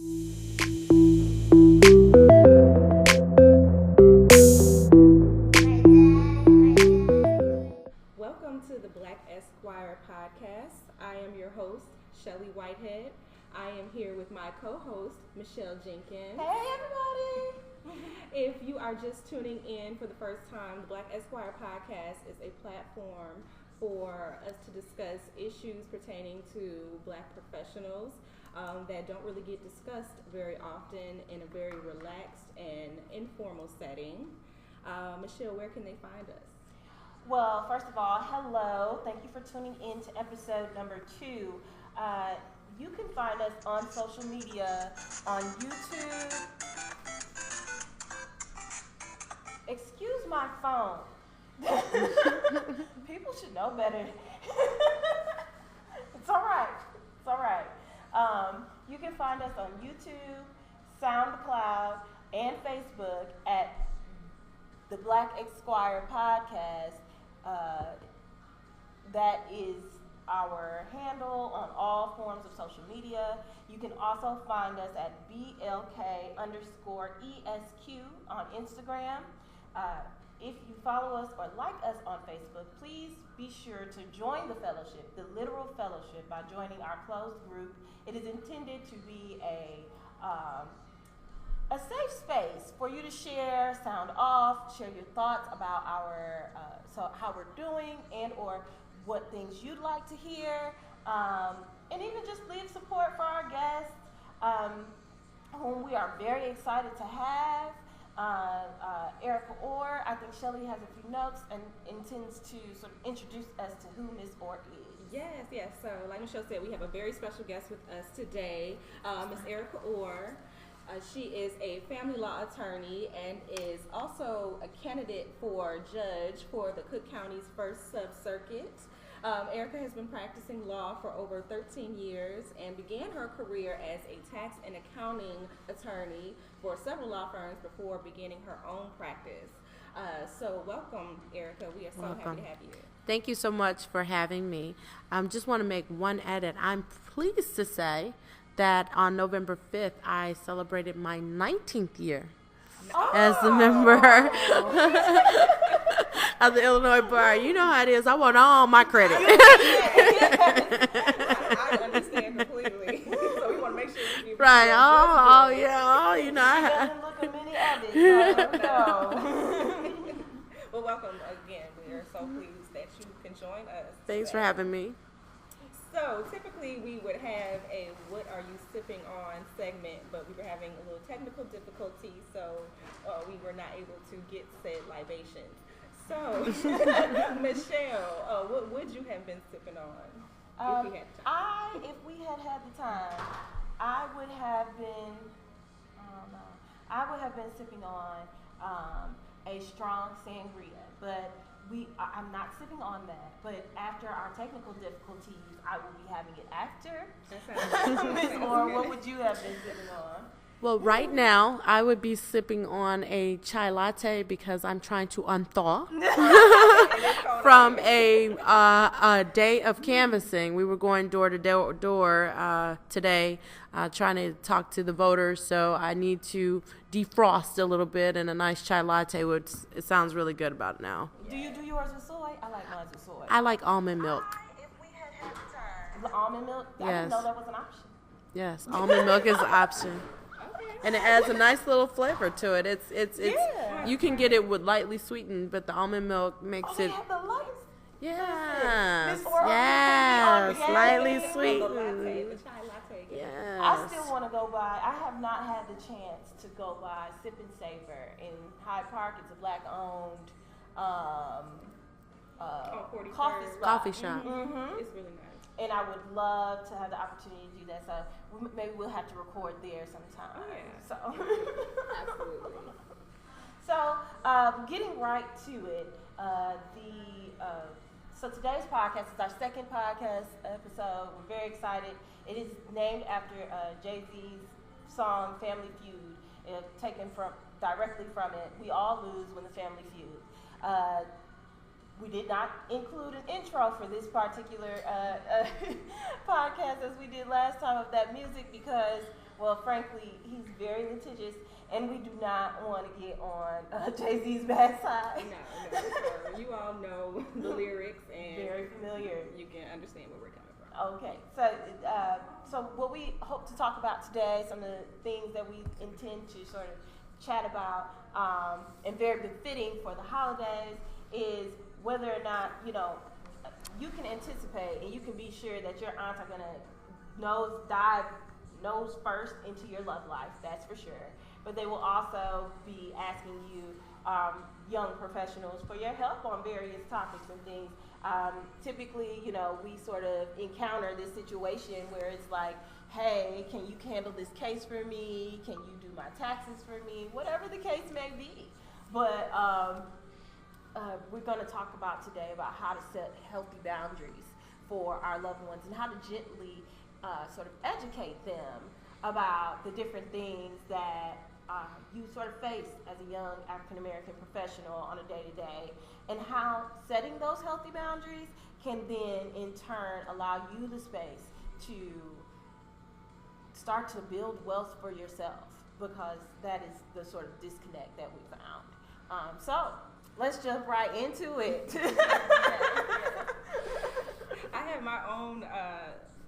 Welcome to the Esquire podcast. I am your host, Shelley Whitehead. I am here with my co-host, Michelle Jenkins. Hey, everybody! If you are just tuning in for the first time, the Black Esquire podcast is a platform for us to discuss issues pertaining to Black professionals that don't really get discussed very often in a very relaxed and informal setting. Michelle, where can they find us? Well, first of all, hello. Thank you for tuning in to episode number 2. You can find us on social media, on YouTube. Excuse my phone. People should know better. It's all right. It's all right. You can find us on YouTube, SoundCloud, and Facebook at the Black Esquire podcast. That is our handle on all forms of social media. You can also find us at BLK_ESQ on Instagram. If you follow us or like us on Facebook, please be sure to join the fellowship, the literal fellowship, by joining our closed group. It is intended to be a safe space for you to share, sound off, share your thoughts about our how we're doing, and or what things you'd like to hear, and even just leave support for our guests, whom we are very excited to have. Erika Orr. I think Shelley has a few notes and intends to sort of introduce us to who Ms. Orr is. Yes. So, like Michelle said, we have a very special guest with us today, Ms. Erika Orr. She is a family law attorney and is also a candidate for judge for the Cook County's first sub-circuit. Erika has been practicing law for over 13 years and began her career as a tax and accounting attorney for several law firms before beginning her own practice. So welcome, Erika. We are so happy to have you. Thank you so much for having me. Just want to make one edit. I'm pleased to say that on November 5th, I celebrated my 19th year as a member of the Illinois Bar. You know how it is. I want all my credit. I understand completely. So we want to make sure we give right. you You know. She doesn't look a mini of it, so Well, welcome again. We are so pleased that you can join us. Thanks for having me. So typically we would have a "What are you sipping on?" segment, but we were having a little technical difficulty, so we were not able to get said libations. So, Michelle, what would you have been sipping on if we had time? If we had the time, I would have been. I would have been sipping on a strong sangria, but I'm not sipping on that. But after our technical difficulties, I will be having it after. Ms. Orr, what would you have been sipping on? Well, right now, I would be sipping on a chai latte because I'm trying to unthaw from a day of canvassing. We were going door to door today, trying to talk to the voters, so I need to defrost a little bit, and a nice chai latte it sounds really good about it now. Do you do yours with soy? I like mine with soy. I like almond milk. If we had the time. The almond milk? Yes. I didn't know that was an option. Yes, almond milk is an option. And it adds a nice little flavor to it. It's Yeah. You can get it with lightly sweetened, but the almond milk makes They it. have the lights. Yes, Miss Orr, yes, yeah. lightly The latte, sweetened. the chai latte. Yes. I still want to go by. I have not had the chance to go by Sip and Savor in Hyde Park. It's a black-owned Coffee shop. Mm-hmm. It's really nice. And I would love to have the opportunity to do that. So maybe we'll have to record there sometime. Oh, yeah. So. Absolutely. So, getting right to it, so today's podcast is our second podcast episode. We're very excited. It is named after Jay-Z's song "Family Feud," taken directly from it. We all lose when the family feud. We did not include an intro for this particular podcast as we did last time of that music because Well, frankly, he's very litigious, and we do not want to get on Jay-Z's bad side. No, sir. You all know the lyrics, and very familiar. You can understand where we're coming from. Okay, so what we hope to talk about today, some of the things that we intend to sort of chat about, and very befitting for the holidays, is whether or not, you can anticipate and you can be sure that your aunts are going to dive nose first into your love life, that's for sure. But they will also be asking you, young professionals, for your help on various topics and things. Typically, we sort of encounter this situation where it's like, hey, can you handle this case for me? Can you do my taxes for me? Whatever the case may be. But we're going to talk about today about how to set healthy boundaries for our loved ones and how to gently sort of educate them about the different things that you sort of face as a young African-American professional on a day-to-day, and how setting those healthy boundaries can then in turn allow you the space to start to build wealth for yourself, because that is the sort of disconnect that we found. So let's jump right into it. I had my own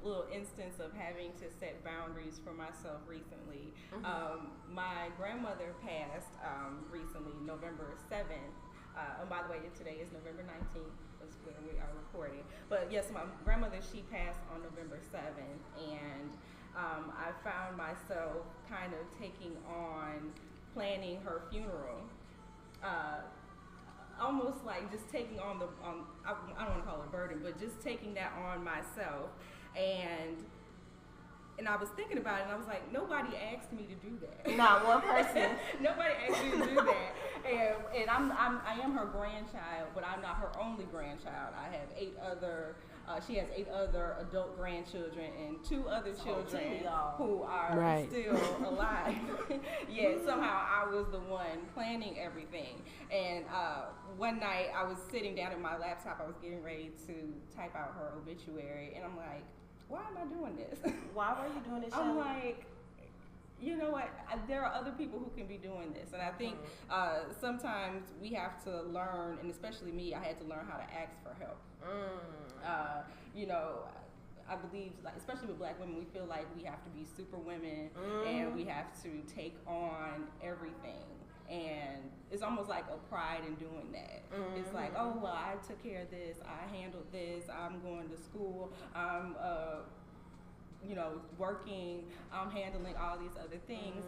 little instance of having to set boundaries for myself recently. My grandmother passed recently, November 7th. And by the way, today is November 19th. That's when we are recording. But yes, my grandmother, she passed on November 7th. And I found myself kind of taking on planning her funeral. Almost like just taking on I don't want to call it a burden, but just taking that on myself. And I was thinking about it, and I was like, nobody asked me to do that. Not one person. Nobody asked me to do that. And I am her grandchild, but I'm not her only grandchild. I have she has 8 other adult grandchildren and 2 other children who are still alive. Yeah, somehow I was the one planning everything. And one night I was sitting down at my laptop, I was getting ready to type out her obituary, and I'm like, why am I doing this? Why were you doing this, Shelley? I'm like, you know what? There are other people who can be doing this, and I think sometimes we have to learn, and especially me, I had to learn how to ask for help. I believe, like, especially with Black women, we feel like we have to be super women, and we have to take on everything. And it's almost like a pride in doing that. It's like, oh, well, I took care of this, I handled this, I'm going to school, I'm working, I'm handling all these other things,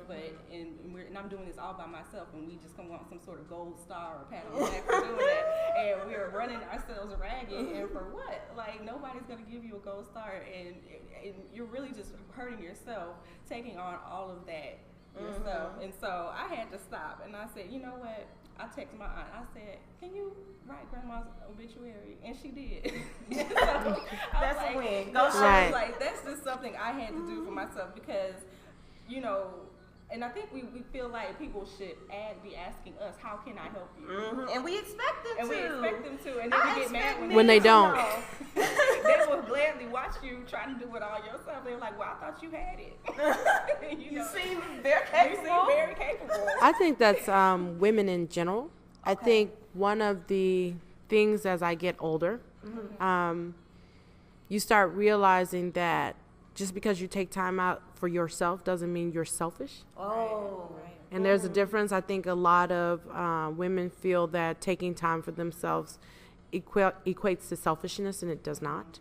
and I'm doing this all by myself, and we just come want some sort of gold star or pat on the back for doing that, and we're running ourselves ragged, and for what? Like, nobody's going to give you a gold star, and you're really just hurting yourself, taking on all of that yourself. And so I had to stop, and I said, you know what? I texted my aunt. I said, can you write grandma's obituary? And she did. So that's a win. Go I was like, that's just something I had to do for myself, because, and I think we feel like people should be asking us, how can I help you? And we expect them to. And then we get mad when they don't. They will gladly watch you trying to do it all yourself. They're like, well, I thought you had it. You seem very capable. You seem very capable. I think that's women in general. Okay. I think one of the things as I get older, you start realizing that just because you take time out for yourself doesn't mean you're selfish. Oh, right. And there's a difference. I think a lot of women feel that taking time for themselves equates to selfishness, and it does not.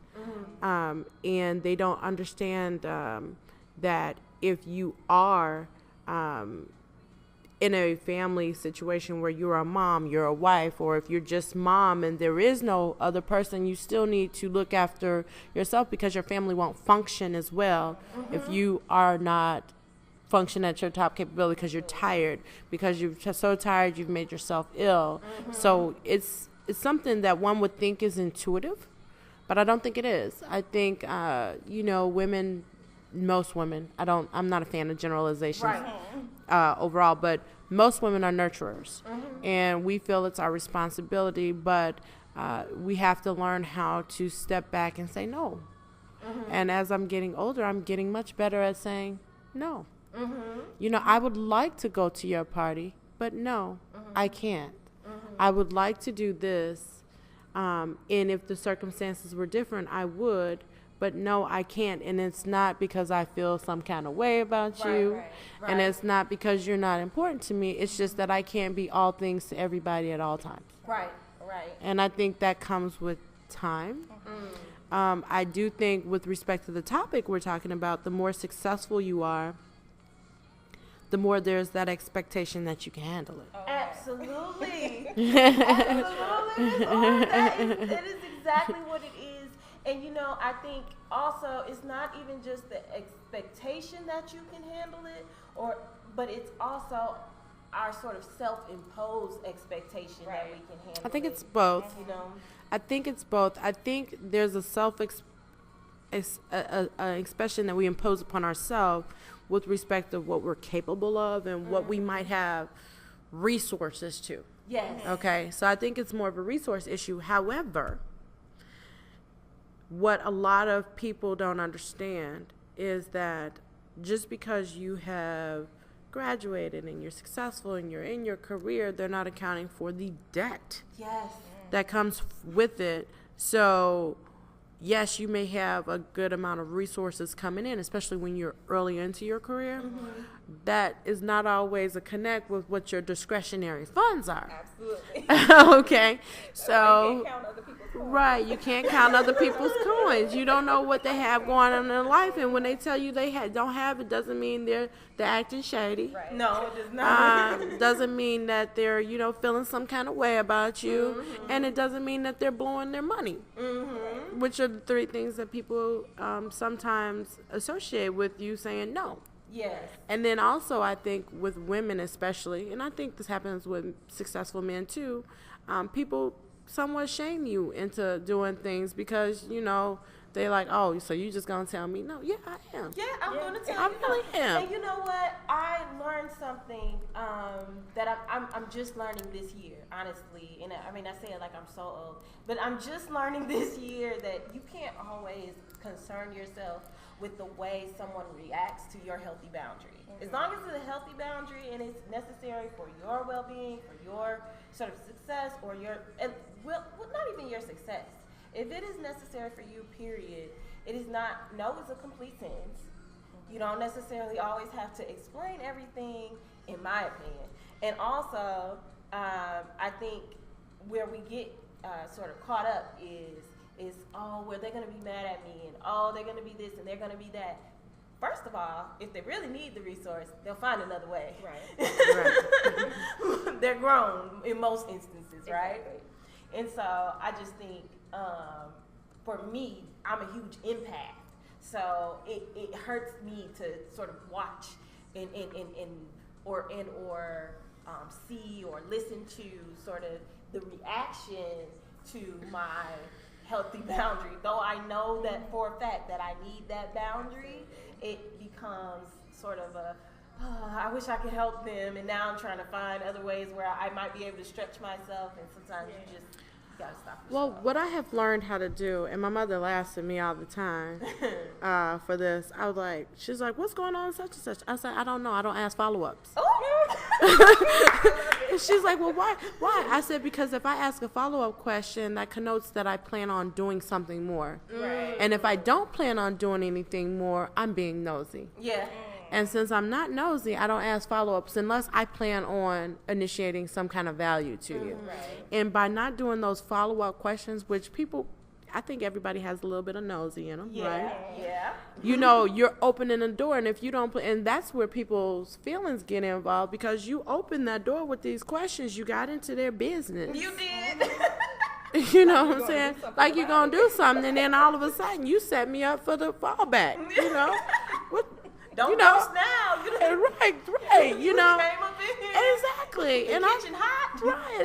And they don't understand that if you are in a family situation where you're a mom, you're a wife, or if you're just mom and there is no other person, you still need to look after yourself, because your family won't function as well if you are not function at your top capability, because you're tired, because you're so tired you've made yourself ill. So it's something that one would think is intuitive, but I don't think it is. I think women, most women, I'm not a fan of generalizations overall, but most women are nurturers, and we feel it's our responsibility, but we have to learn how to step back and say no. And as I'm getting older, I'm getting much better at saying no. You know, I would like to go to your party, but no, I can't. I would like to do this, and if the circumstances were different, I would, but no, I can't. And it's not because I feel some kind of way about you, and it's not because you're not important to me. It's just that I can't be all things to everybody at all times. Right. And I think that comes with time. I do think with respect to the topic we're talking about, the more successful you are, the more there's that expectation that you can handle it. Absolutely. Absolutely. That is exactly what it is. And, you know, I think also it's not even just the expectation that you can handle it, but it's also our sort of self-imposed expectation that we can handle it. I think it's both. You know? I think it's both. I think there's a expression that we impose upon ourselves with respect to what we're capable of and what we might have resources to. Yes. Okay, so I think it's more of a resource issue. However, what a lot of people don't understand is that just because you have graduated and you're successful and you're in your career, they're not accounting for the debt that comes with it. So yes, you may have a good amount of resources coming in, especially when you're early into your career. That is not always a connect with what your discretionary funds are. Absolutely. Okay, so you can't count other people's coins. Right, you can't count other people's coins. You don't know what they have going on in their life, and when they tell you they don't have it, doesn't mean they're acting shady. Right. No, it does not. Doesn't mean that they're feeling some kind of way about you, and it doesn't mean that they're blowing their money, which are the three things that people sometimes associate with you saying no. Yes. And then also I think with women especially, and I think this happens with successful men too, people somewhat shame you into doing things because, they like, oh, so you just gonna tell me no? Yeah, I am. Yeah, I'm gonna tell you. I really am. And you know what? I learned something that I'm just learning this year, honestly. And I mean, I say it like I'm so old, but I'm just learning this year that you can't always concern yourself with the way someone reacts to your healthy boundary. As long as it's a healthy boundary and it's necessary for your well-being, for your sort of success, or well, not even your success. If it is necessary for you, period, it is not, no is a complete sentence. You don't necessarily always have to explain everything, in my opinion. And also, I think where we get sort of caught up is, oh, well, they're going to be mad at me, and oh, they're going to be this, and they're going to be that. First of all, if they really need the resource, they'll find another way. Right. They're grown in most instances, right? And so I just think, for me, I'm a huge empath. So it hurts me to sort of watch or see or listen to sort of the reaction to my healthy boundary. Though I know that for a fact that I need that boundary, it becomes sort of I wish I could help them, and now I'm trying to find other ways where I might be able to stretch myself, and sometimes you gotta stop yourself. Well, what I have learned how to do, and my mother laughs at me all the time for this. I was like, she's like, what's going on such and such? I said, I don't know. I don't ask follow-ups. And she's like, well, why? I said, because if I ask a follow-up question, that connotes that I plan on doing something more. Right. And if I don't plan on doing anything more, I'm being nosy. Yeah. And since I'm not nosy, I don't ask follow-ups unless I plan on initiating some kind of value to you. Right. And by not doing those follow-up questions, which people, I think everybody has a little bit of nosy in them, right? Yeah. You're opening a door, and if you don't, and that's where people's feelings get involved, because you open that door with these questions, you got into their business. You did. You know what I'm saying? Like you're going to do something, and then all of a sudden you set me up for the fallback, What? Don't post now. Right. You came up in here. Exactly. And kitchen hot. Right,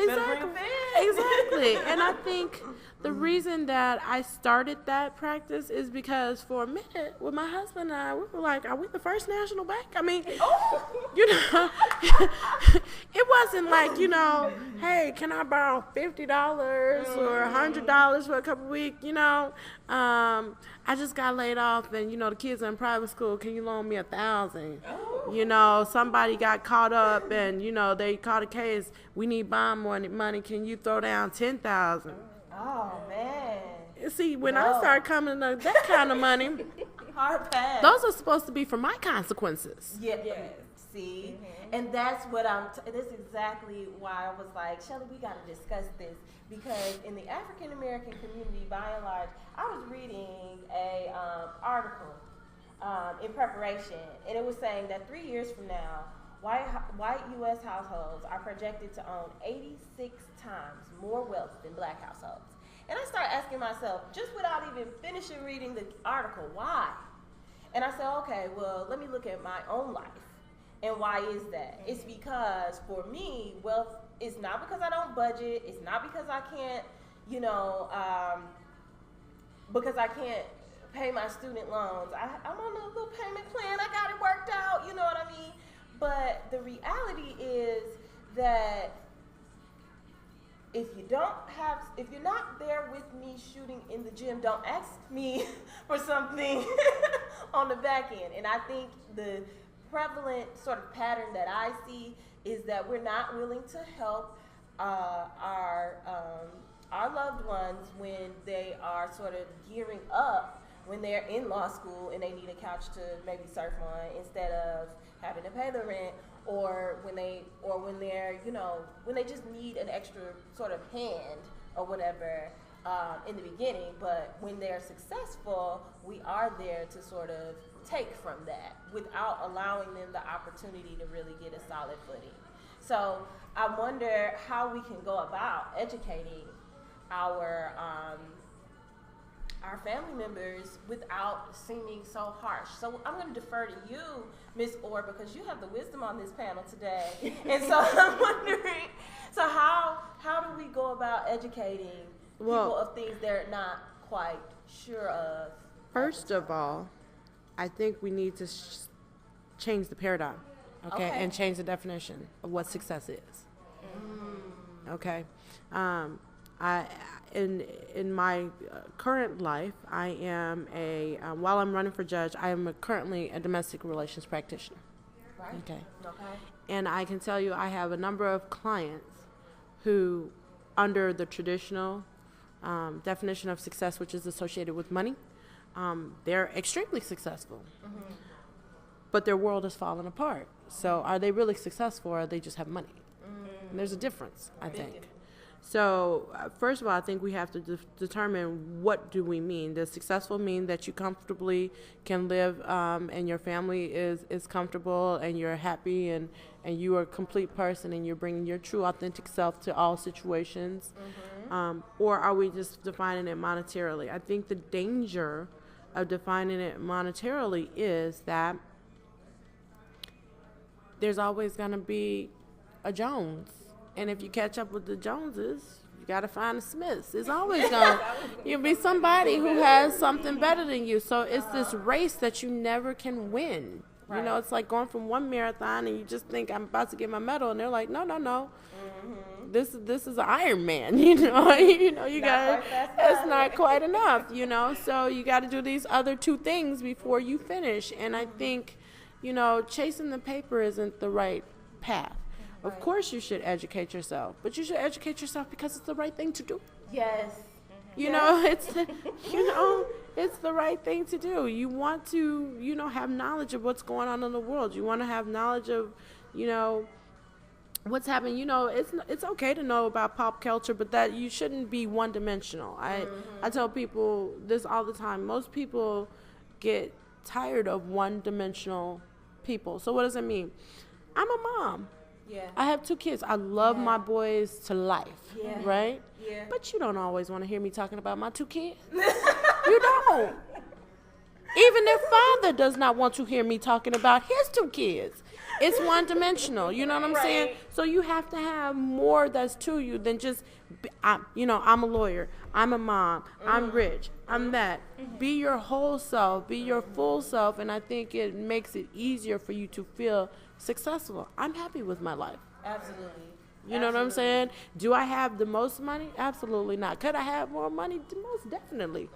exactly. And I think the reason that I started that practice is because for a minute with my husband and I, we were like, are we the First National Bank? I mean, it wasn't like, hey, can I borrow $50 or $100 for a couple of weeks? I just got laid off, and the kids are in private school. Can you loan me $1,000? You know, somebody got caught up and, you know, they caught a case. We need bond money. Can you throw down $10,000? Oh, man. See, when I start coming to that kind of money, hard pass. those are supposed to be for my consequences. Yeah. Yes. See? And that's what this is exactly why I was like, Shelley, we got to discuss this. Because in the African American community, by and large, I was reading a article in preparation, and it was saying that 3 years from now, white U.S. households are projected to own 86 times more wealth than black households. And I started asking myself, just without even finishing reading the article, why? And I said, okay, well, let me look at my own life. And why is that? It's because for me, wealth is not because I don't budget. It's not because I can't, because I can't pay my student loans. I'm on a little payment plan. I got it worked out. You know what I mean? But the reality is that if you're not there with me shooting in the gym, don't ask me for something on the back end. And I think the prevalent sort of pattern that I see is that we're not willing to help our loved ones when they are sort of gearing up, when they're in law school and they need a couch to maybe surf on instead of having to pay the rent, or when they just need an extra sort of hand or whatever in the beginning. But when they're successful, we are there to sort of take from that without allowing them the opportunity to really get a solid footing. So I wonder how we can go about educating our family members without seeming so harsh. So I'm going to defer to you, Ms. Orr, because you have the wisdom on this panel today. And so I'm wondering, so how do we go about educating people of things they're not quite sure of? First of all, I think we need to change the paradigm, okay, and change the definition of what success is. Okay, in my current life, I am while I'm running for judge, I am currently a domestic relations practitioner. Right. Okay. And I can tell you, I have a number of clients who, under the traditional definition of success, which is associated with money, they're extremely successful, but their world has fallen apart. So are they really successful, or they just have money? And there's a difference, I think. So first of all, I think we have to determine, what do we mean? Does successful mean that you comfortably can live and your family is comfortable and you're happy and you are a complete person and you're bringing your true authentic self to all situations? Or are we just defining it monetarily? I think the danger of defining it monetarily is that there's always going to be a Jones. And if you catch up with the Joneses, you got to find the Smiths. It's always going to be somebody who has something better than you. So it's this race that you never can win. Right. You know, it's like going from one marathon and you just think, I'm about to get my medal, and they're like, no. This is an Iron Man, you know. You got it's not quite enough, you know. So you got to do these other two things before you finish. And I think, chasing the paper isn't the right path. Of course you should educate yourself, but you should educate yourself because it's the right thing to do. Yes. It's the right thing to do. You want to, have knowledge of what's going on in the world. You want to have knowledge of, what's happening. It's okay to know about pop culture, but that you shouldn't be one-dimensional. I tell people this all the time. Most people get tired of one-dimensional people. So what does it mean? I'm a mom. Yeah. I have 2 kids. I love my boys to life, right? Yeah. But you don't always want to hear me talking about my 2 kids. You don't. Even their father does not want to hear me talking about his 2 kids. It's one-dimensional. You know what I'm saying? So you have to have more that's to you than just, I'm a lawyer. I'm a mom. I'm rich. I'm that. Be your whole self. Be your full self. And I think it makes it easier for you to feel successful. I'm happy with my life. Absolutely. You know what I'm saying? Do I have the most money? Absolutely not. Could I have more money? Most definitely.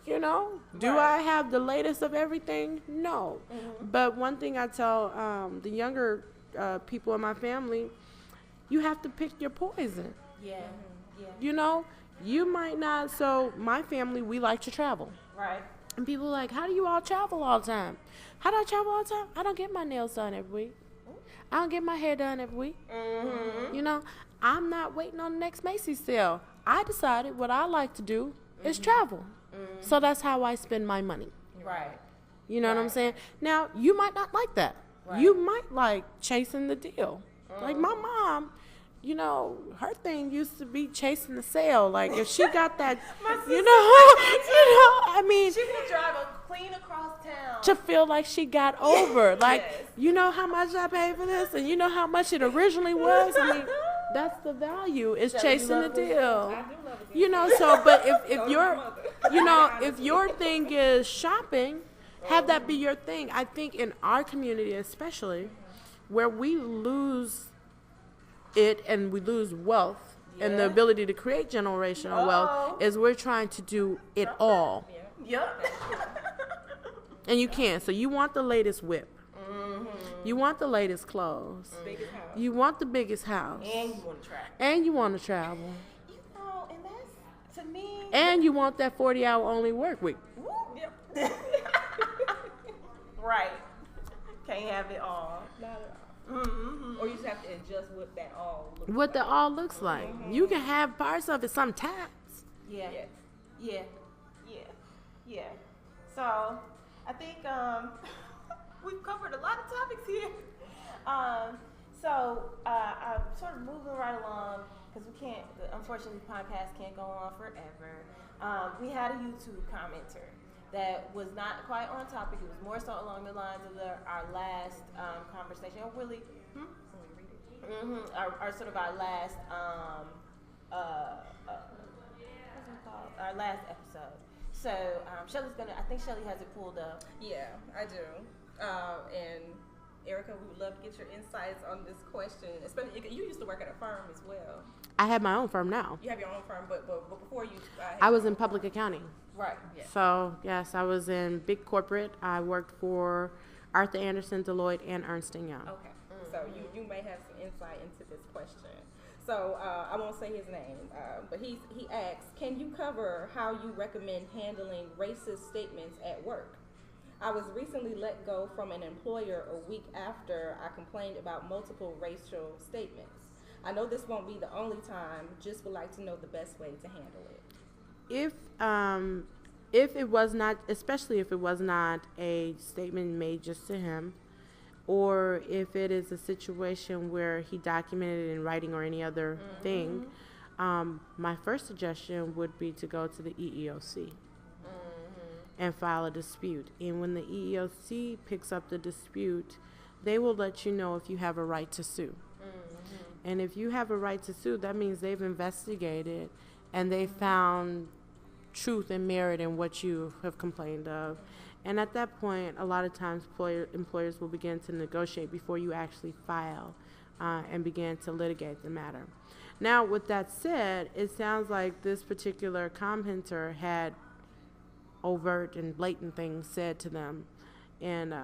You know? Do I have the latest of everything? No. But one thing I tell the younger people in my family, you have to pick your poison. Yeah. You know? You might not. So my family, we like to travel. Right. And people are like, how do you all travel all the time? How do I travel all the time? I don't get my nails done every week. I don't get my hair done every week. You know, I'm not waiting on the next Macy's sale. I decided what I like to do is travel. So that's how I spend my money. Right. You know what I'm saying? Now, you might not like that. You might like chasing the deal. Like my mom, you know, her thing used to be chasing the sale. Like if she got that, you know, I mean, she would drive a clean across town to feel like she got over. Like, you know how much I paid for this, and you know how much it originally was. I mean, that's the value, is chasing the deal. You know, so but if your, you know, if your thing is shopping, have that be your thing. I think in our community especially, where we lose it and we lose wealth and the ability to create generational wealth, is we're trying to do it all. And you can't. So you want the latest whip. You want the latest clothes. You want the biggest house. and you want to travel. And you want to travel. You know, and that's to me. And you want that 40-hour only work week. Right. Can't have it all. Not at all. Or you just have to adjust what that all looks What that all looks like. You can have parts of it sometimes. Yeah. Yes. Yeah. So, I think we've covered a lot of topics here. I'm sort of moving right along because we can't. Unfortunately, the podcast can't go on forever. We had a YouTube commenter that was not quite on topic. It was more so along the lines of our last conversation. Or really, our sort of our last what's it called? Our last episode. So Shelley's I think Shelley has it pulled up. Yeah, I do. And Erika, we would love to get your insights on this question. Especially, you used to work at a firm as well. I have my own firm now. You have your own firm, but before you, I was in public accounting. Right. Yeah. So, yes, I was in big corporate. I worked for Arthur Andersen, Deloitte, and Ernst & Young. Okay. So you may have some insight into this question. So I won't say his name, but he asks, can you cover how you recommend handling racist statements at work? I was recently let go from an employer a week after I complained about multiple racial statements. I know this won't be the only time, just would like to know the best way to handle it. If it was not, especially if it was not a statement made just to him, or if it is a situation where he documented it in writing or any other thing, my first suggestion would be to go to the EEOC and file a dispute. And when the EEOC picks up the dispute, they will let you know if you have a right to sue. And if you have a right to sue, that means they've investigated and they found truth and merit in what you have complained of. And at that point, a lot of times employers will begin to negotiate before you actually file and begin to litigate the matter. Now, with that said, it sounds like this particular commenter had overt and blatant things said to them. And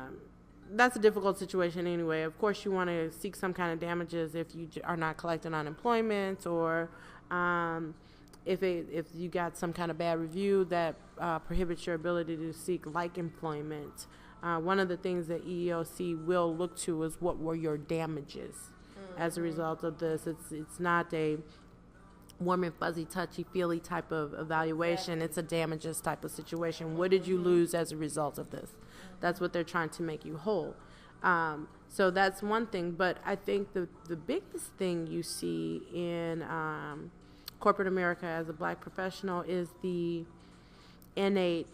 that's a difficult situation anyway. Of course, you want to seek some kind of damages if you are not collecting unemployment, or if you got some kind of bad review that prohibits your ability to seek like employment. One of the things that EEOC will look to is what were your damages as a result of this. It's not a warm and fuzzy, touchy-feely type of evaluation. It's a damages type of situation. What did you lose as a result of this? That's what they're trying to make you whole. So that's one thing. But I think the biggest thing you see in corporate America as a black professional is the innate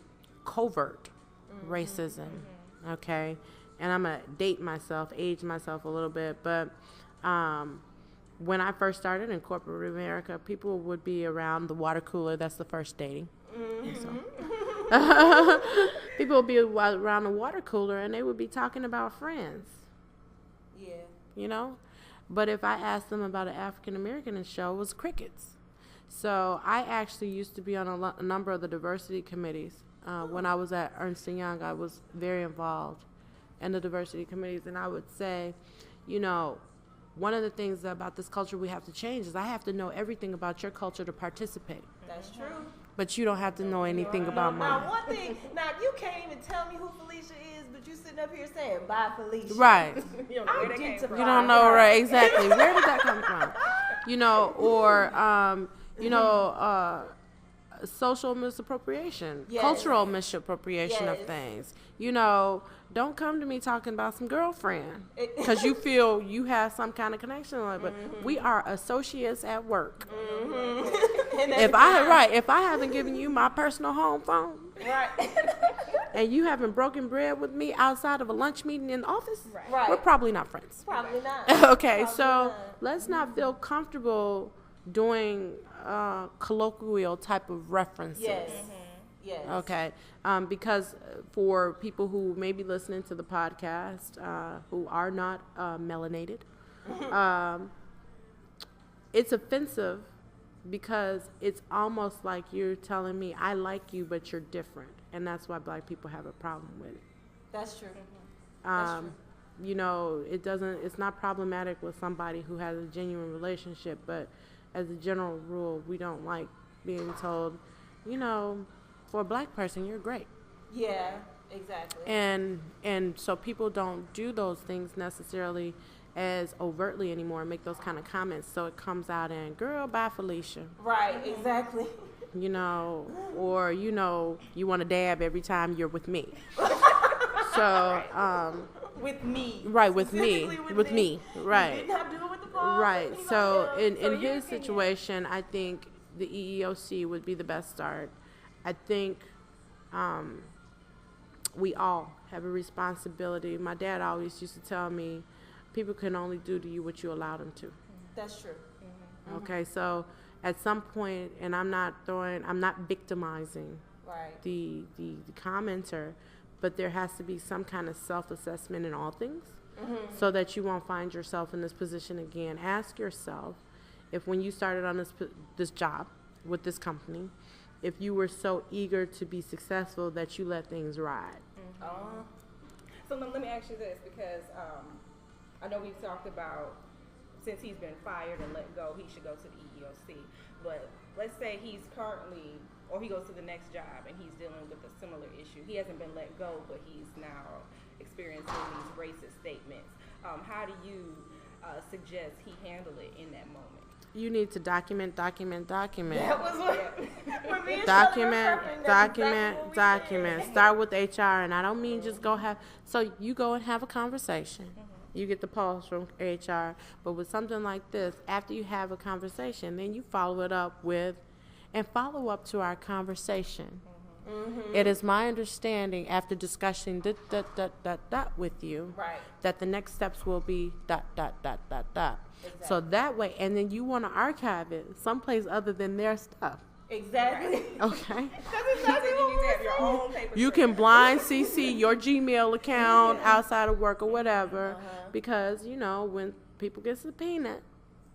covert racism. Okay? And I'm going to age myself a little bit, but when I first started in corporate America, people would be around the water cooler. That's the first dating. So, people would be around the water cooler and they would be talking about friends. Yeah. You know? But if I asked them about an African American show, it was crickets. So I actually used to be on a number of the diversity committees. When I was at Ernst & Young, I was very involved in the diversity committees. And I would say, you know, one of the things about this culture we have to change is I have to know everything about your culture to participate. That's true. But you don't have to know anything about mine. Now, one thing, now you can't even tell me who Felicia is, but you sitting up here saying, bye, Felicia. Right. You don't know where that came from. You don't know, right, exactly. Where did that come from? You know, or, social misappropriation, Yes. cultural misappropriation Yes. of things. You know, don't come to me talking about some girlfriend because you feel you have some kind of connection on it. But we are associates at work. If I haven't given you my personal home phone, Right. and you haven't broken bread with me outside of a lunch meeting in the office, Right. we're probably not friends. Probably not. Okay, Probably so not. let's not feel comfortable doing colloquial type of references. Yes. Yes. Okay, because for people who may be listening to the podcast who are not melanated, it's offensive because it's almost like you're telling me I like you, but you're different, and that's why Black people have a problem with it. That's true. That's true. You know, it's not problematic with somebody who has a genuine relationship, but as a general rule, we don't like being told, you know, for a Black person, you're great. Yeah, exactly. And so people don't do those things necessarily as overtly anymore and make those kind of comments. So it comes out in, girl, bye, Felicia. Right, exactly. You know, or, you know, you want to dab every time you're with me. So, with me. right, with me. Specifically With me, You right. did not do it with the ball. Right. you know, So yeah. in So his your opinion. situation, I think the EEOC would be the best start. I think we all have a responsibility. My dad always used to tell me, people can only do to you what you allow them to. That's true. Okay, so at some point, and I'm not victimizing Right. the commenter, but there has to be some kind of self-assessment in all things so that you won't find yourself in this position again. Ask yourself if when you started on this job with this company, if you were so eager to be successful that you let things ride. So let me ask you this, because I know we've talked about since he's been fired and let go, he should go to the EEOC. But let's say he's currently, or he goes to the next job and he's dealing with a similar issue. He hasn't been let go, but he's now experiencing these racist statements. How do you suggest he handle it in that moment? You need to document. That was what when me and Shelley were Document, prepping, that's exactly what we document. said. Start with HR, and I don't mean just go have. So you go and have a conversation. You get the pulse from HR, but with something like this, after you have a conversation, then you follow it up with, and follow up to our conversation. It is my understanding after discussing with you, Right. that the next steps will be ... So that way, and then you want to archive it someplace other than their stuff. Exactly. Okay. That's exactly You what need to have we're your saying. own paper You trail. can blind CC your Gmail account outside of work or whatever, because, you know, when people get subpoenaed,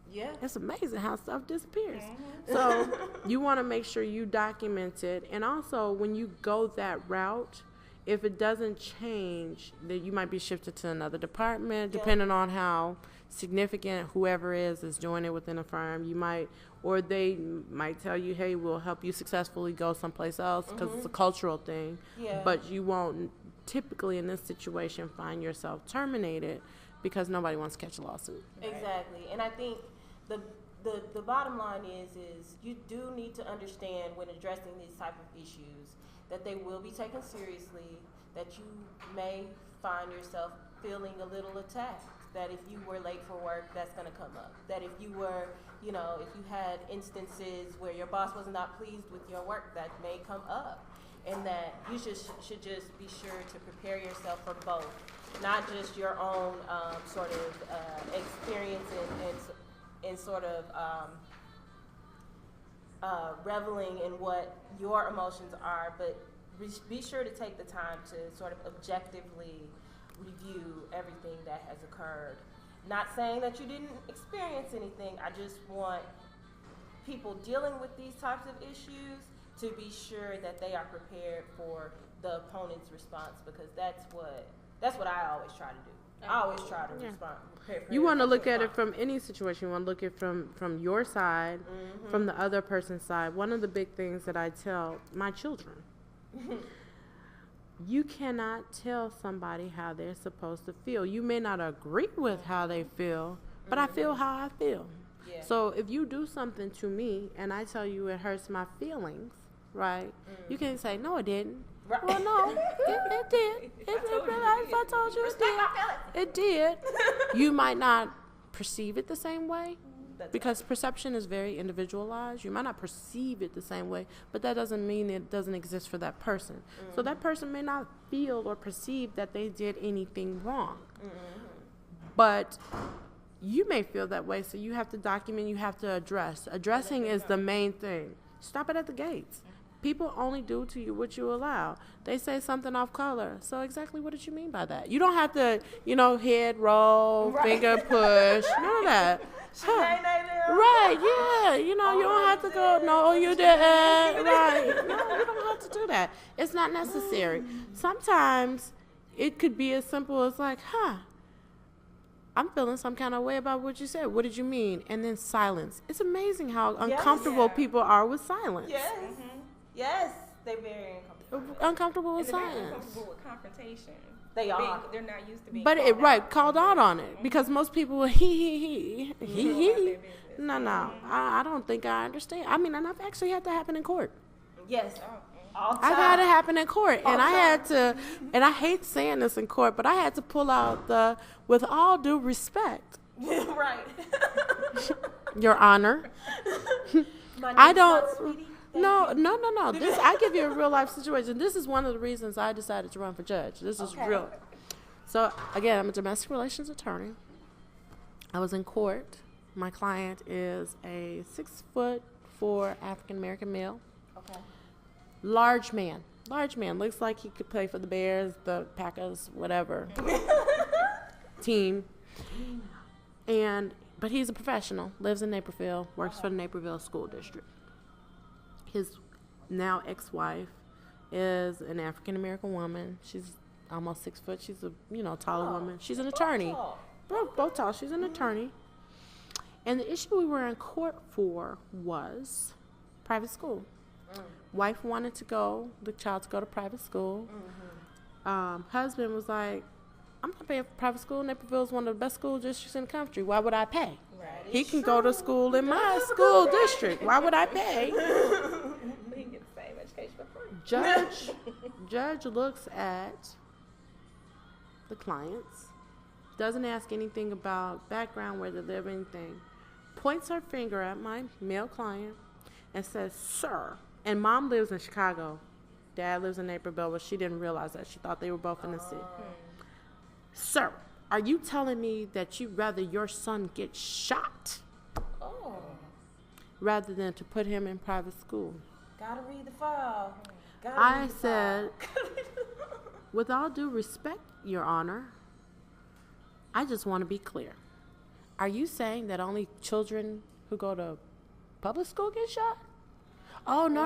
Yeah. it's amazing how stuff disappears. So you want to make sure you document it. And also, when you go that route, if it doesn't change, then you might be shifted to another department, depending on how significant whoever is doing it within a firm. You might, or they might tell you, hey, we'll help you successfully go someplace else because it's a cultural thing. Yeah. But you won't typically in this situation find yourself terminated because nobody wants to catch a lawsuit. Exactly. And I think the bottom line is you do need to understand when addressing these type of issues that they will be taken seriously, that you may find yourself feeling a little attacked, that if you were late for work, that's going to come up, that if you were, you know, if you had instances where your boss was not pleased with your work, that may come up, and that you should just be sure to prepare yourself for both, not just your own sort of experience and sort of reveling in what your emotions are, but be sure to take the time to sort of objectively review everything that has occurred Not saying that you didn't experience anything. I just want people dealing with these types of issues to be sure that they are prepared for the opponent's response, because that's what I always try to do. I always try to respond. You want to look at it from any situation. You want to look at it from your side, from the other person's side. One of the big things that I tell my children, you cannot tell somebody how they're supposed to feel. You may not agree with how they feel, but I feel how I feel. Yeah. So if you do something to me and I tell you it hurts my feelings, right? You can say, no, it didn't. Right. Well, no, it did. I told you it did. It did. You might not perceive it the same way, because perception is very individualized. You might not perceive it the same way, but that doesn't mean it doesn't exist for that person. So that person may not feel or perceive that they did anything wrong. But you may feel that way, so you have to document, you have to address. Addressing is the main thing. Stop it at the gates. People only do to you what you allow. They say something off color. So exactly what did you mean by that? You don't have to, head roll, finger push, none of that. Right, yeah. You don't have to go, no, you didn't. Right. No, you don't have to do that. It's not necessary. Sometimes it could be as simple as like, I'm feeling some kind of way about what you said. What did you mean? And then silence. It's amazing how uncomfortable people are with silence. Yes. Yes, they're very uncomfortable. Uncomfortable with silence. They're uncomfortable with confrontation. They are. They're not used to being called out on it. Because most people, he. No. I don't think I understand. I mean, and I've actually had that happen in court. Yes. All the time. I've had it happen in court. And I had to, and I hate saying this in court, but I had to pull out the, with all due respect. Right. Your Honor. I don't. No. This, I give you a real life situation. This is one of the reasons I decided to run for judge. This is real. So again, I'm a domestic relations attorney. I was in court. My client is a 6'4" African American male. Okay. Large man. Looks like he could play for the Bears, the Packers, whatever team. But he's a professional. Lives in Naperville. Works for the Naperville School District. His now ex-wife is an African-American woman. She's almost 6 foot. She's a, taller woman. She's an attorney. Both tall. She's an attorney. And the issue we were in court for was private school. Wife wanted the child to go to private school. Husband was like, I'm not paying for private school. Naperville is one of the best school districts in the country. Why would I pay? He can go to school in my school district. Why would I pay? He can get the same education for free. Judge looks at the clients, doesn't ask anything about background, where they live, anything. Points her finger at my male client and says, sir. And mom lives in Chicago. Dad lives in Naperville, but she didn't realize that. She thought they were both in the city. Sir, are you telling me that you'd rather your son get shot rather than to put him in private school? Gotta read the file. I said, with all due respect, Your Honor, I just want to be clear. Are you saying that only children who go to public school get shot? Oh, no.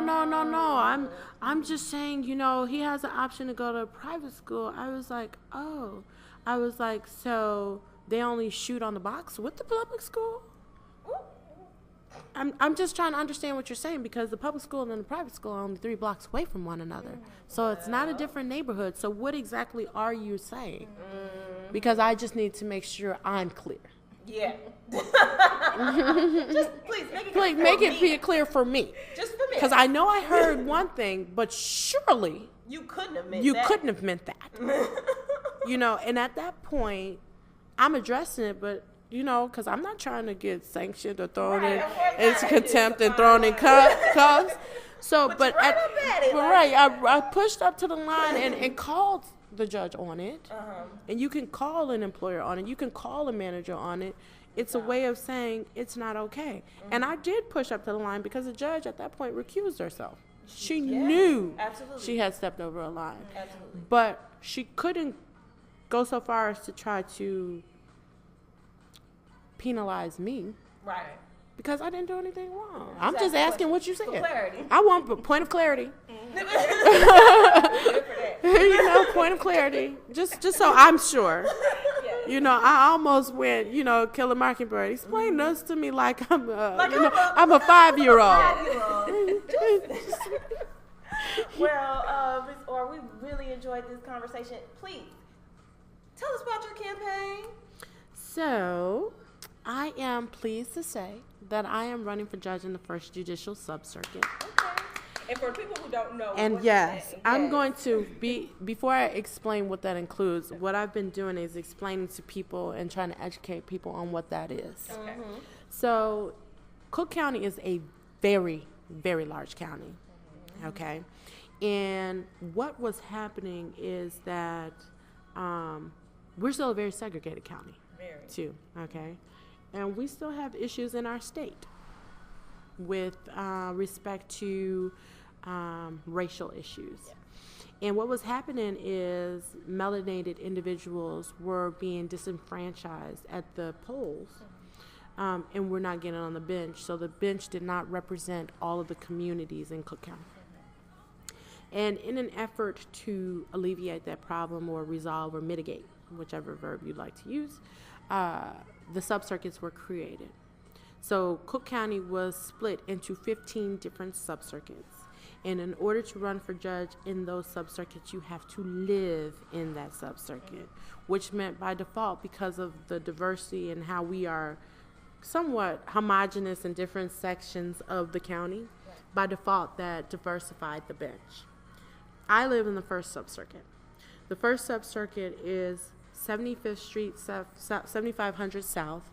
I'm just saying, he has an option to go to private school. I was like, so they only shoot on the box with the public school? I'm just trying to understand what you're saying, because the public school and the private school are only 3 blocks away from one another. So it's not a different neighborhood. So what exactly are you saying? Because I just need to make sure I'm clear. Yeah. Just please make it clear for me. Just for me. Because I know I heard one thing, but surely you couldn't have meant that. And at that point, I'm addressing it, but because I'm not trying to get sanctioned or thrown into contempt and thrown in cuffs. So, I pushed up to the line and called the judge on it. And you can call an employer on it. You can call a manager on it. It's a way of saying it's not okay. And I did push up to the line because the judge at that point recused herself. She knew she had stepped over a line. But she couldn't go so far as to try to penalize me Right. because I didn't do anything wrong. I'm just Exactly. asking what you said. For clarity. I want a point of clarity. Point of clarity. Just so I'm sure. I almost went, Killer Mockingbird. Explain this to me like I'm a 5-year-old. Well, Ms. Orr, we really enjoyed this conversation. Please, tell us about your campaign. So, I am pleased to say that I am running for judge in the 1st Judicial Sub-Circuit. Okay. And for people who don't know, And yes, I'm going to before I explain what that includes, what I've been doing is explaining to people and trying to educate people on what that is. Okay. Mm-hmm. So, Cook County is a very, very large county. Mm-hmm. Okay. And what was happening is that we're still a very segregated county, too. Okay. And we still have issues in our state with respect to racial issues. Yeah. And what was happening is melanated individuals were being disenfranchised at the polls, and we're not getting on the bench. So the bench did not represent all of the communities in Cook County. And in an effort to alleviate that problem or resolve or mitigate, whichever verb you'd like to use, the sub-circuits were created. So Cook County was split into 15 different sub-circuits. And in order to run for judge in those sub-circuits, you have to live in that sub-circuit, which meant by default, because of the diversity and how we are somewhat homogenous in different sections of the county, by default, that diversified the bench. I live in the 1st sub-circuit. The 1st sub-circuit is 75th Street, 7500 South,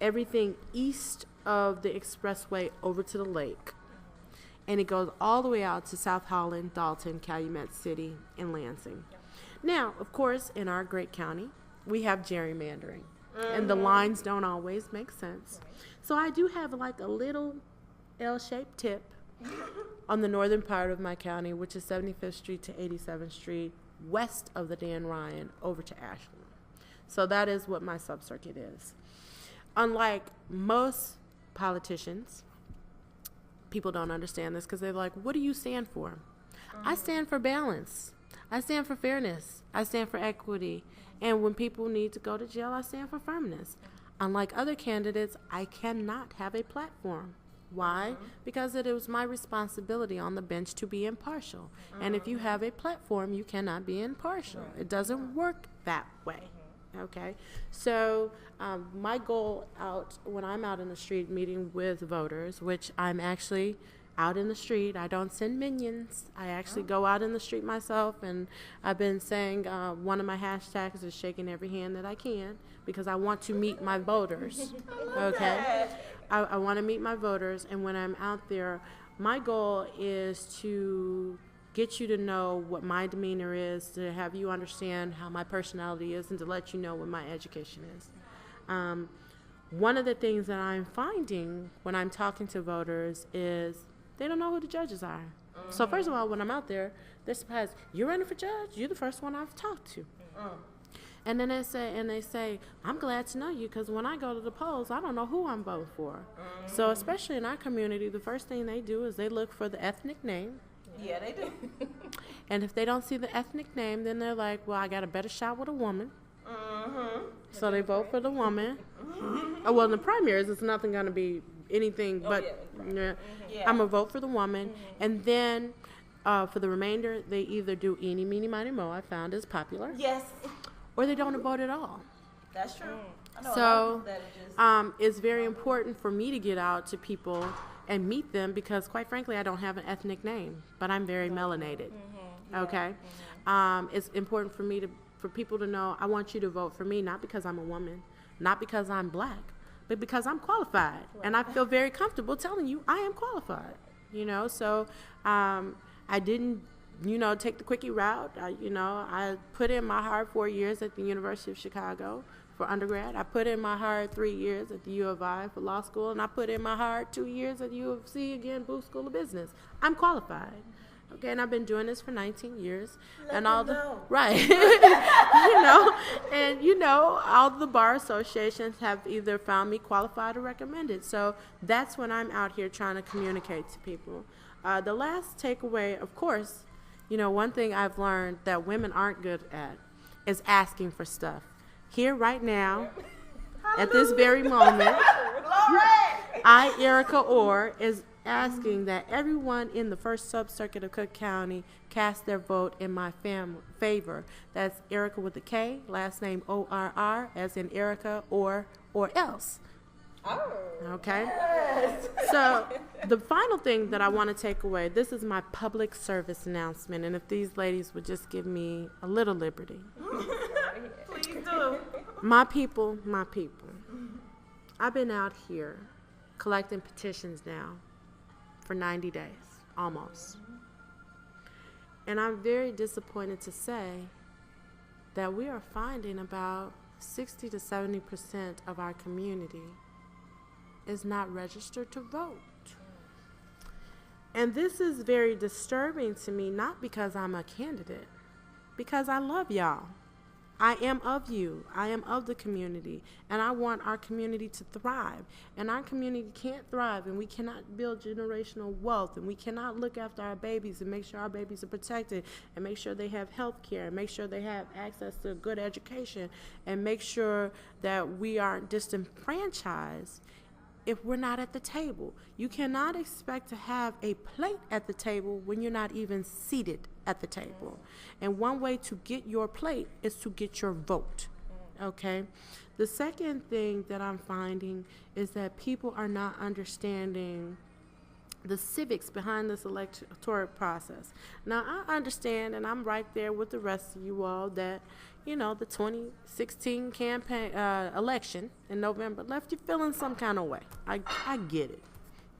everything east of the expressway over to the lake. And it goes all the way out to South Holland, Dalton, Calumet City, and Lansing. Now, of course, in our great county, we have gerrymandering. And the lines don't always make sense. So I do have like a little L-shaped tip on the northern part of my county, which is 75th Street to 87th Street, west of the Dan Ryan, over to Ashland. So that is what my sub-circuit is. Unlike most politicians, people don't understand this because they're like, what do you stand for? I stand for balance. I stand for fairness. I stand for equity. And when people need to go to jail, I stand for firmness. Unlike other candidates, I cannot have a platform. Why? Because it was my responsibility on the bench to be impartial. And if you have a platform, you cannot be impartial. It doesn't work that way. Okay? So my goal when I'm out in the street meeting with voters, which I'm actually out in the street. I don't send minions. I actually go out in the street myself, and I've been saying one of my hashtags is shaking every hand that I can because I want to meet my voters. Okay? I want to meet my voters, and when I'm out there, my goal is to get you to know what my demeanor is, to have you understand how my personality is, and to let you know what my education is. One of the things that I'm finding when I'm talking to voters is they don't know who the judges are. So first of all, when I'm out there, they're surprised. You're running for judge? You're the first one I've talked to. And then they say, I'm glad to know you because when I go to the polls, I don't know who I'm voting for. So especially in our community, the first thing they do is they look for the ethnic name. Yeah, they do. And if they don't see the ethnic name, then they're like, well, I got a better shot with a woman. So they vote for the woman. Well, in the primaries, it's nothing going to be anything but I'm going to vote for the woman. And then for the remainder, they either do eeny, meeny, miny, mo, I found is popular. Yes. Or they don't vote at all. That's true. I know So that it's very important for me to get out to people and meet them because, quite frankly, I don't have an ethnic name, but I'm very melanated. Okay? It's important for people to know I want you to vote for me, not because I'm a woman, not because I'm black, but because I'm qualified. And I feel very comfortable telling you I am qualified. So I didn't take the quickie route. I put in my hard 4 years at the University of Chicago for undergrad. I put in my hard 3 years at the U of I for law school, and I put in my hard 2 years at U of C again, Booth School of Business. I'm qualified. Okay, and I've been doing this for 19 years. Let And all them the know. right. All the bar associations have either found me qualified or recommended. So that's when I'm out here trying to communicate to people. The last takeaway, of course, one thing I've learned that women aren't good at is asking for stuff. Here right now, at this very moment, I, Erika Orr, is asking that everyone in the first sub-circuit of Cook County cast their vote in my favor. That's Erika with a K, last name O-R-R, as in Erika or else. Oh. Okay. Yes. So the final thing that I want to take away, this is my public service announcement, and if these ladies would just give me a little liberty. Please do. My people, my people. I've been out here collecting petitions now for 90 days, almost. And I'm very disappointed to say that we are finding about 60 to 70% of our community is not registered to vote. And this is very disturbing to me, not because I'm a candidate, because I love y'all. I am of you. I am of the community, and I want our community to thrive. And our community can't thrive, and we cannot build generational wealth, and we cannot look after our babies and make sure our babies are protected, and make sure they have health care, and make sure they have access to good education, and make sure that we aren't disenfranchised if we're not at the table. You cannot expect to have a plate at the table when you're not even seated at the table. And one way to get your plate is to get your vote. Okay? The second thing that I'm finding is that people are not understanding the civics behind this electoral process. Now, I understand, and I'm right there with the rest of you all, that the 2016 campaign election in November left you feeling some kind of way. I get it.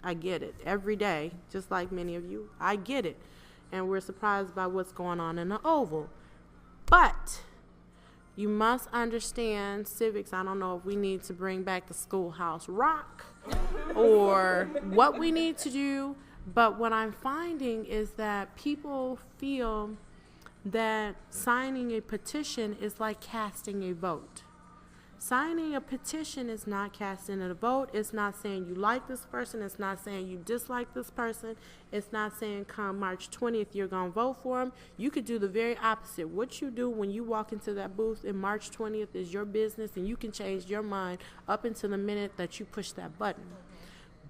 I get it every day, just like many of you. I get it. And we're surprised by what's going on in the Oval. But you must understand civics. I don't know if we need to bring back the schoolhouse rock or what we need to do. But what I'm finding is that people feel that signing a petition is like casting a vote. Signing a petition is not casting a vote. It's not saying you like this person. It's not saying you dislike this person. It's not saying come March 20th you're going to vote for them. You could do the very opposite. What you do when you walk into that booth in March 20th is your business, and you can change your mind up until the minute that you push that button.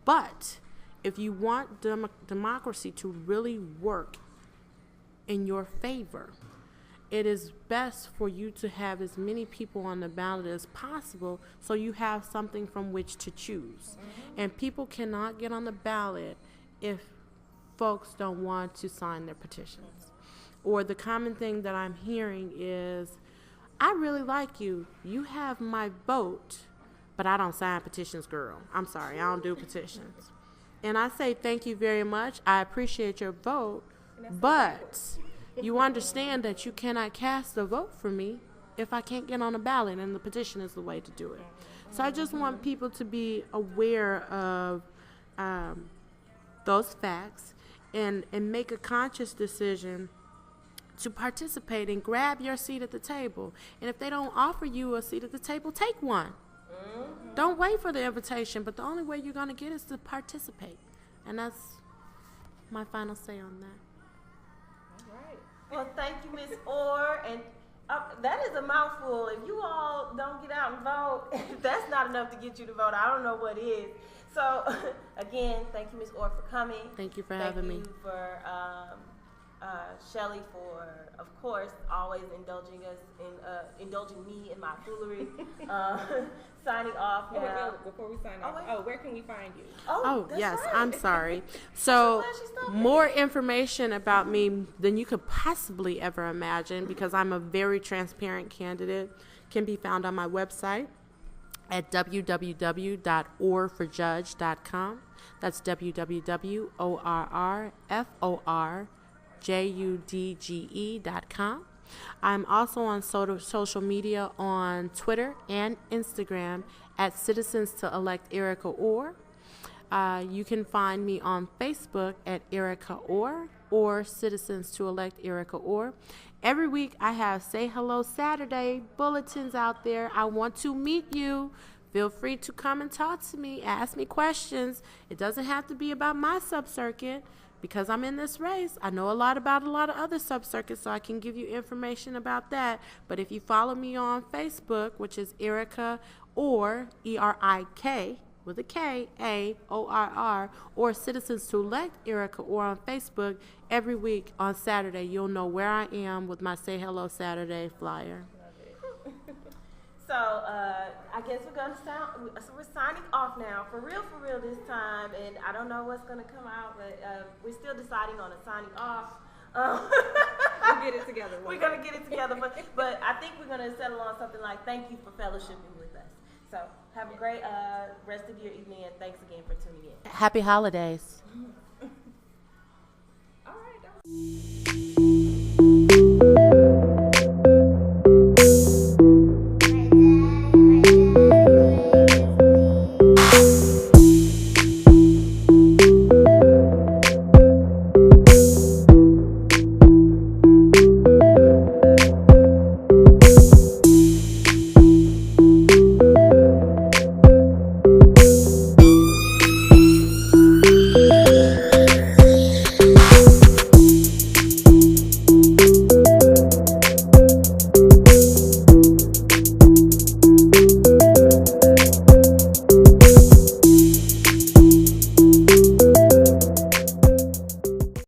But if you want democracy to really work in your favor, it is best for you to have as many people on the ballot as possible so you have something from which to choose. And people cannot get on the ballot if folks don't want to sign their petitions. Or the common thing that I'm hearing is, I really like you. You have my vote, but I don't sign petitions, girl. I'm sorry, I don't do petitions. And I say thank you very much. I appreciate your vote, but you understand that you cannot cast a vote for me if I can't get on a ballot, and the petition is the way to do it. So I just want people to be aware of those facts and make a conscious decision to participate and grab your seat at the table. And if they don't offer you a seat at the table, take one. Don't wait for the invitation, but the only way you're going to get is to participate. And that's my final say on that. Well, thank you, Ms. Orr. And that is a mouthful. If you all don't get out and vote, if that's not enough to get you to vote, I don't know what is. So, again, thank you, Ms. Orr, for coming. Thank you for having me. Thank you for Shelley for, of course, always indulging me in my foolery. Signing off now. Wait, before we sign off, where can we find you? Oh yes, right. I'm sorry. So more information about me than you could possibly ever imagine, because I'm a very transparent candidate, can be found on my website at www.orforjudge.com. That's www.orforjudge.com. I'm also on social media on Twitter and Instagram at Citizens to Elect Erika Orr. You can find me on Facebook at Erika Orr, or Citizens to Elect Erika Orr. Every week I have Say Hello Saturday bulletins out there. I want to meet you. Feel free to come and talk to me, ask me questions. It doesn't have to be about my sub-circuit because I'm in this race. I know a lot about a lot of other sub-circuits, so I can give you information about that. But if you follow me on Facebook, which is Erika Orr, E-R-I-K, with a K, A-O-R-R, or Citizens to Elect Erika Orr on Facebook, every week on Saturday, you'll know where I am with my Say Hello Saturday flyer. So I guess we're signing off now, for real this time, and I don't know what's going to come out, but we're still deciding on a signing off. We'll get it together. We're going to get it together, but I think we're going to settle on something like thank you for fellowshipping with us. So have a great rest of your evening, and thanks again for tuning in. Happy holidays. All right.